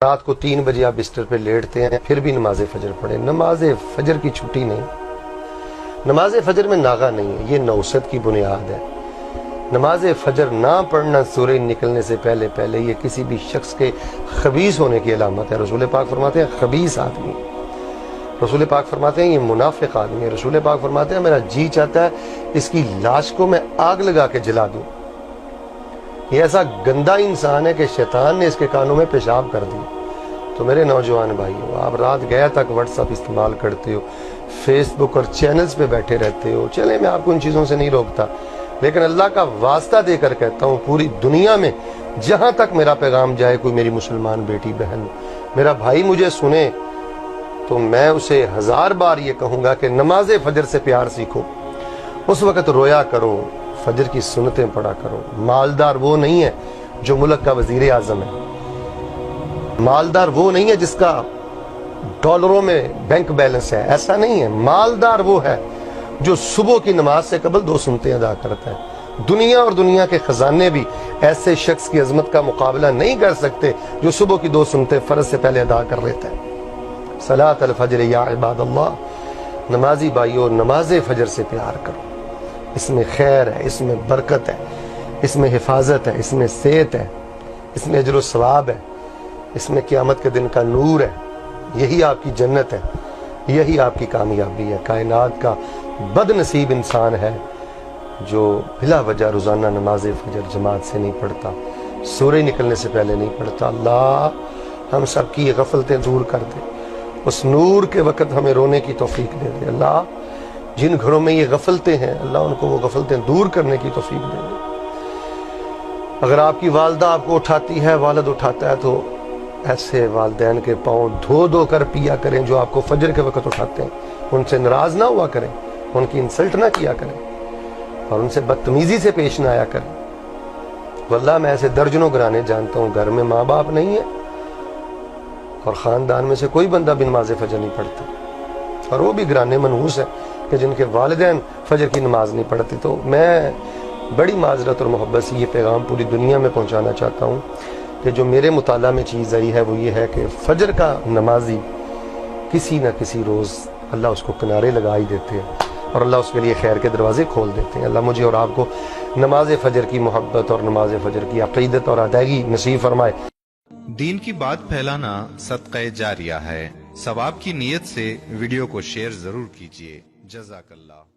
رات کو 3 بجے آپ بستر پہ لیٹتے ہیں پھر بھی نماز فجر پڑھیں. نماز فجر کی چھٹی نہیں, نماز فجر میں ناغہ نہیں ہے, یہ نوست کی بنیاد ہے. نماز فجر نہ پڑھنا سورج نکلنے سے پہلے پہلے یہ کسی بھی شخص کے خبیث ہونے کی علامت ہے. رسول پاک فرماتے ہیں خبیث آدمی, رسول پاک فرماتے ہیں یہ منافق آدمی ہے. رسول پاک فرماتے ہیں میرا جی چاہتا ہے اس کی لاش کو میں آگ لگا کے جلا دوں. یہ ایسا گندا انسان ہے کہ شیطان نے اس کے کانوں میں پیشاب کر دی. تو میرے نوجوان بھائیو, آپ رات گیا تک واٹس ایپ استعمال کرتے ہو, فیس بک اور چینلز پہ بیٹھے رہتے ہو, چلیں میں آپ کو ان چیزوں سے نہیں روکتا, لیکن اللہ کا واسطہ دے کر کہتا ہوں پوری دنیا میں جہاں تک میرا پیغام جائے, کوئی میری مسلمان بیٹی بہن میرا بھائی مجھے سنے تو میں اسے 1000 بار یہ کہوں گا کہ نماز فجر سے پیار سیکھو. اس وقت رویا کرو, فجر کی سنتیں پڑھا کرو. مالدار وہ نہیں ہے جو ملک کا وزیر اعظم ہے, مالدار وہ نہیں ہے جس کا ڈالروں میں بینک بیلنس ہے, ایسا نہیں ہے. مالدار وہ ہے جو صبح کی نماز سے قبل 2 سنتیں ادا کرتا ہے. دنیا اور دنیا کے خزانے بھی ایسے شخص کی عظمت کا مقابلہ نہیں کر سکتے جو صبح کی 2 سنتیں فرض سے پہلے ادا کر لیتا ہے. صلاۃ الفجر یا عباد اللہ, نمازی بھائیو نماز فجر سے پیار کرو. اس میں خیر ہے, اس میں برکت ہے, اس میں حفاظت ہے, اس میں صحت ہے, اس میں اجر و ثواب ہے, اس میں قیامت کے دن کا نور ہے. یہی آپ کی جنت ہے, یہی آپ کی کامیابی ہے. کائنات کا بد نصیب انسان ہے جو بلا وجہ روزانہ نماز فجر جماعت سے نہیں پڑھتا, سورج نکلنے سے پہلے نہیں پڑھتا. اللہ ہم سب کی یہ غفلتیں دور کر دے, اس نور کے وقت ہمیں رونے کی توفیق دے دے. اللہ جن گھروں میں یہ غفلتیں ہیں اللہ ان کو وہ غفلتیں دور کرنے کی توفیق دے دے. اگر آپ کی والدہ آپ کو اٹھاتی ہے, والد اٹھاتا ہے, تو ایسے والدین کے پاؤں دھو دھو کر پیا کریں جو آپ کو فجر کے وقت اٹھاتے ہیں. ان سے ناراض نہ ہوا کریں, ان کی انسلٹ نہ کیا کریں, اور ان سے بدتمیزی سے پیش نہ آیا کریں. واللہ میں ایسے درجنوں گھرانے جانتا ہوں گھر میں ماں باپ نہیں ہے اور خاندان میں سے کوئی بندہ بھی نماز فجر نہیں پڑھتا, اور وہ بھی گھرانے منحوس ہیں کہ جن کے والدین فجر کی نماز نہیں پڑھتے. تو میں بڑی معذرت اور محبت سے یہ پیغام پوری دنیا میں پہنچانا چاہتا ہوں کہ جو میرے مطالعہ میں چیز آئی ہے وہ یہ ہے کہ فجر کا نمازی کسی نہ کسی روز اللہ اس کو کنارے لگا ہی دیتے ہیں اور اللہ اس کے لیے خیر کے دروازے کھول دیتے ہیں. اللہ مجھے اور آپ کو نماز فجر کی محبت اور نماز فجر کی عقیدت اور ادائیگی نصیب فرمائے. دین کی بات پھیلانا صدقہ جاریہ ہے. ثواب کی نیت سے ویڈیو کو شیئر ضرور کیجیے. جزاک اللہ.